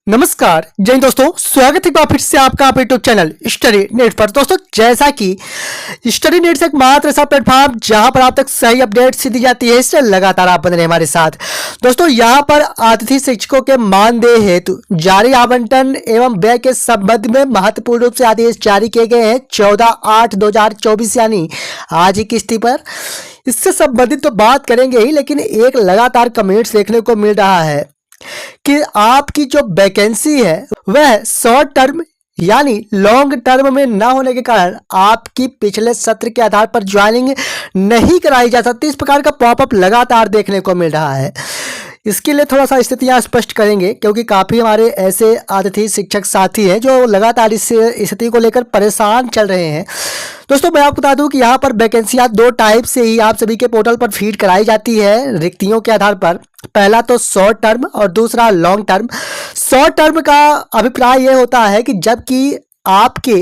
नमस्कार जय हिंद दोस्तों, स्वागत है एक बार फिर से आपका आप यूट्यूब चैनल स्टडी नेट पर। दोस्तों जैसा कि स्टडी नेट से एक मात्र ऐसा प्लेटफॉर्म जहां पर आप तक सही अपडेट्स दी जाती है, इससे लगातार आप बने रहे हमारे साथ। दोस्तों यहां पर अतिथि शिक्षकों के मानदेय हेतु जारी आवंटन एवं व्यय के संबंध में महत्वपूर्ण रूप से आदेश जारी किए गए हैं 14/8/2024 यानी आज ही किस्ती पर। इससे संबंधित तो बात करेंगे ही, लेकिन एक लगातार कमेंट्स देखने को मिल रहा है कि आपकी जो वैकेंसी है वह शॉर्ट टर्म यानी लॉन्ग टर्म में ना होने के कारण आपकी पिछले सत्र के आधार पर ज्वाइनिंग नहीं कराई जा सकती। इस प्रकार का पॉपअप लगातार देखने को मिल रहा है। इसके लिए थोड़ा सा स्थितियां स्पष्ट करेंगे, क्योंकि काफ़ी हमारे ऐसे अतिथि शिक्षक साथी हैं जो लगातार इस स्थिति को लेकर परेशान चल रहे हैं। दोस्तों मैं आपको बता दूं कि यहाँ पर वैकेंसियाँ दो टाइप से ही आप सभी के पोर्टल पर फीड कराई जाती है रिक्तियों के आधार पर। पहला तो शॉर्ट टर्म और दूसरा लॉन्ग टर्म। शॉर्ट टर्म का अभिप्राय यह होता है कि जबकि आपके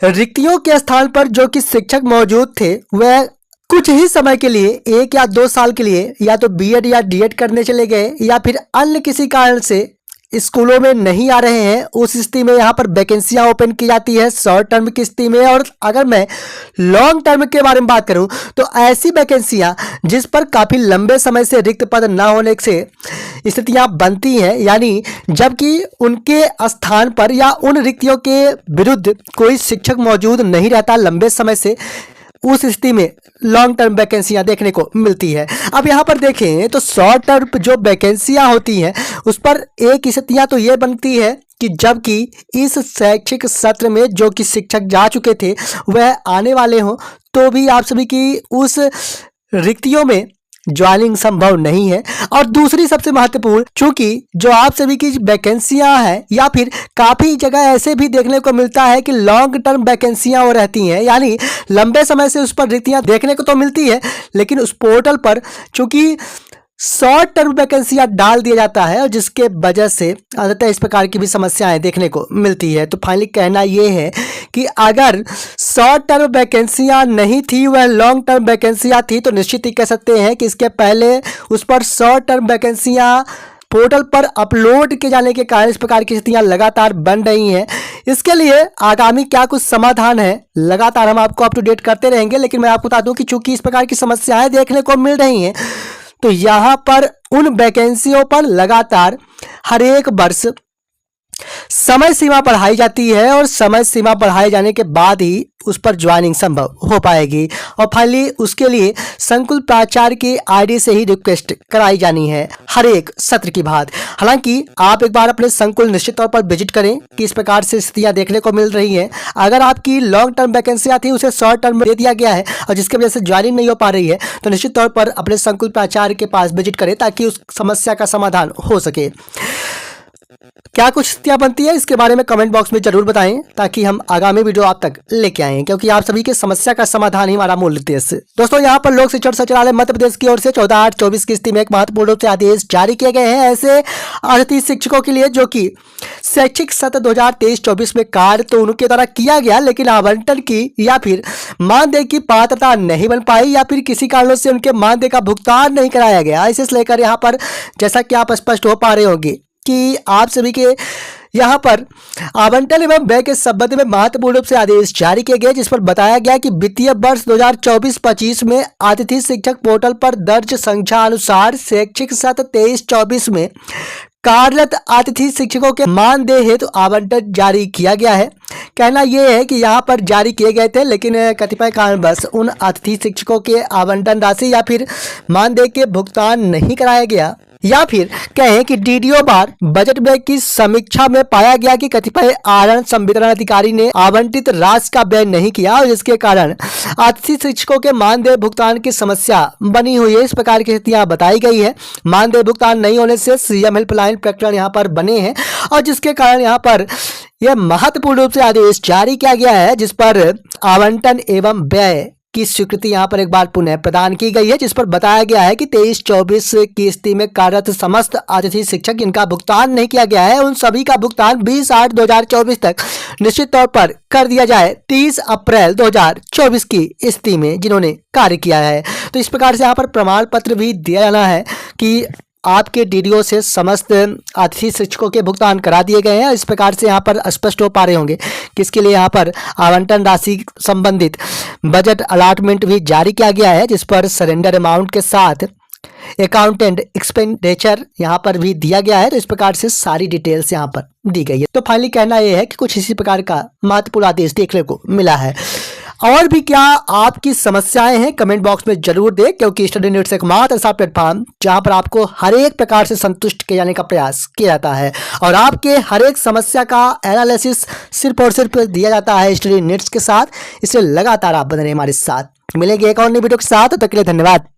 रिक्तियों के स्थान पर जो कि शिक्षक मौजूद थे वह कुछ ही समय के लिए 1 या 2 साल के लिए या तो बीएड या डीएड करने चले गए या फिर अन्य किसी कारण से स्कूलों में नहीं आ रहे हैं, उस स्थिति में यहाँ पर वैकेंसियाँ ओपन की जाती है शॉर्ट टर्म की स्थिति में। और अगर मैं लॉन्ग टर्म के बारे में बात करूँ तो ऐसी वैकेंसियाँ जिस पर काफ़ी लंबे समय से रिक्त पद ना होने से स्थितियाँ बनती हैं, यानी जबकि उनके स्थान पर या उन रिक्तियों के विरुद्ध कोई शिक्षक मौजूद नहीं रहता लंबे समय से, उस स्थिति में लॉन्ग टर्म वैकेंसियां देखने को मिलती है। अब यहाँ पर देखें तो शॉर्ट टर्म जो वैकेंसियां होती हैं उस पर एक स्थितियां तो ये बनती है कि जबकि इस शैक्षिक सत्र में जो कि शिक्षक जा चुके थे वह आने वाले हों तो भी आप सभी की उस रिक्तियों में ज्वाइनिंग संभव नहीं है। और दूसरी सबसे महत्वपूर्ण, चूंकि जो आप सभी की वैकेंसियां हैं या फिर काफ़ी जगह ऐसे भी देखने को मिलता है कि लॉन्ग टर्म वैकेंसियां हो रहती हैं, यानी लंबे समय से उस पर रिक्तियां देखने को तो मिलती है, लेकिन उस पोर्टल पर चूंकि शॉर्ट टर्म वैकेंसियां डाल दिया जाता है और जिसके वजह से अंततः इस प्रकार की भी समस्याएं देखने को मिलती है। तो फाइनली कहना यह है कि अगर शॉर्ट टर्म वैकेंसियां नहीं थी वह लॉन्ग टर्म वैकेंसियां थी तो निश्चित ही कह सकते हैं कि इसके पहले उस पर शॉर्ट टर्म वैकेंसियां पोर्टल पर अपलोड किए जाने के कारण इस प्रकार की स्थितियां लगातार बन रही हैं। इसके लिए आगामी क्या कुछ समाधान है लगातार हम आपको अप टू डेट करते रहेंगे, लेकिन मैं आपको बता दूं कि चूंकि इस प्रकार की समस्याएं देखने को मिल रही हैं तो यहाँ पर उन वैकेंसियों पर लगातार हर एक वर्ष समय सीमा बढ़ाई जाती है और समय सीमा बढ़ाए जाने के बाद ही उस पर ज्वाइनिंग संभव हो पाएगी। और फाइनली उसके लिए संकुल प्राचार्य की आईडी से ही रिक्वेस्ट कराई जानी है हर एक सत्र के बाद। हालांकि आप एक बार अपने संकुल निश्चित तौर पर विजिट करें कि इस प्रकार से स्थितियां देखने को मिल रही हैं। अगर आपकी लॉन्ग टर्म वैकेंसियां थी उसे शॉर्ट टर्म में दे दिया गया है और जिसकी वजह से ज्वाइनिंग नहीं हो पा रही है, तो निश्चित तौर पर अपने संकुल प्राचार्य के पास विजिट करें ताकि उस समस्या का समाधान हो सके। क्या कुछ स्थितियां बनती है इसके बारे में कमेंट बॉक्स में जरूर बताएं ताकि हम आगामी वीडियो आप तक लेके आएं, क्योंकि आप सभी के समस्या का समाधान ही हमारा मूल उद्देश्य। दोस्तों यहां पर लोक शिक्षण संचालय मध्य प्रदेश की ओर से 14/8/24 की स्थिति में एक महत्वपूर्ण रूप से आदेश जारी किए गए हैं ऐसे अतिथि शिक्षकों के लिए जो कि शैक्षिक सत्र 2023-24 में कार्य तो उनके द्वारा किया गया, लेकिन आवंटन की या फिर मानदेय की पात्रता नहीं बन पाई या फिर किसी कारणों से उनके मानदेय का भुगतान नहीं कराया गया। इसे लेकर यहाँ पर जैसा कि आप स्पष्ट हो पा रहे होंगे कि आप सभी के यहाँ पर आवंटन एवं व्यय के संबंध में महत्वपूर्ण रूप से आदेश जारी किए गए, जिस पर बताया गया कि वित्तीय वर्ष 2024-25 में अतिथि शिक्षक पोर्टल पर दर्ज संख्या अनुसार शैक्षिक सत्र 23-24 में कार्यरत अतिथि शिक्षकों के मानदेय हेतु आवंटन जारी किया गया है। कहना यह है कि यहाँ पर जारी किए गए थे, लेकिन कतिपय कारणवश उन अतिथि शिक्षकों के आवंटन राशि या फिर मानदेय के भुगतान नहीं कराया गया, या फिर कहें कि डीडीओ बार बजट व्यय की समीक्षा में पाया गया कि कतिपय आरण संवितरण अधिकारी ने आवंटित राशि का व्यय नहीं किया और जिसके कारण अतिथि शिक्षकों के मानदेय भुगतान की समस्या बनी हुई है। इस प्रकार की स्थितियां बताई गई है। मानदेय भुगतान नहीं होने से सीएम हेल्पलाइन प्रकरण यहाँ पर बने हैं और जिसके कारण यहाँ पर यह महत्वपूर्ण रूप से आदेश जारी किया गया है, जिस पर आवंटन एवं व्यय की स्वीकृति यहाँ पर एक बार पुनः प्रदान की गई है, जिस पर बताया गया है कि 23-24 की स्थिति में कार्यरत समस्त अतिथि शिक्षक जिनका भुगतान नहीं किया गया है उन सभी का भुगतान 20/8/2024 तक निश्चित तौर पर कर दिया जाए 30 अप्रैल 2024 की स्थिति में जिन्होंने कार्य किया है। तो इस प्रकार से यहाँ पर प्रमाण पत्र भी दिया जाना है कि आपके डीडीओ से समस्त अतिथि शिक्षकों के भुगतान करा दिए गए हैं। इस प्रकार से यहाँ पर स्पष्ट हो पा रहे होंगे कि इसके लिए यहाँ पर आवंटन राशि संबंधित बजट अलॉटमेंट भी जारी किया गया है, जिस पर सरेंडर अमाउंट के साथ अकाउंटेंट एक्सपेंडिचर यहाँ पर भी दिया गया है। तो इस प्रकार से सारी डिटेल्स यहाँ पर दी गई है। तो फाइनली कहना यह है कि कुछ इसी प्रकार का महत्वपूर्ण आदेश देखने को मिला है। और भी क्या आपकी समस्याएं हैं कमेंट बॉक्स में जरूर दें, क्योंकि स्टडी नीड्स एक मात्र ऐसा प्लेटफॉर्म जहां पर आपको हर एक प्रकार से संतुष्ट किए जाने का प्रयास किया जाता है और आपके हर एक समस्या का एनालिसिस सिर्फ और सिर्फ दिया जाता है स्टडी नीड्स के साथ। इसलिए लगातार आप बने रहिए हमारे साथ। मिलेंगे एक और नई वीडियो के साथ, तब तक के लिए धन्यवाद।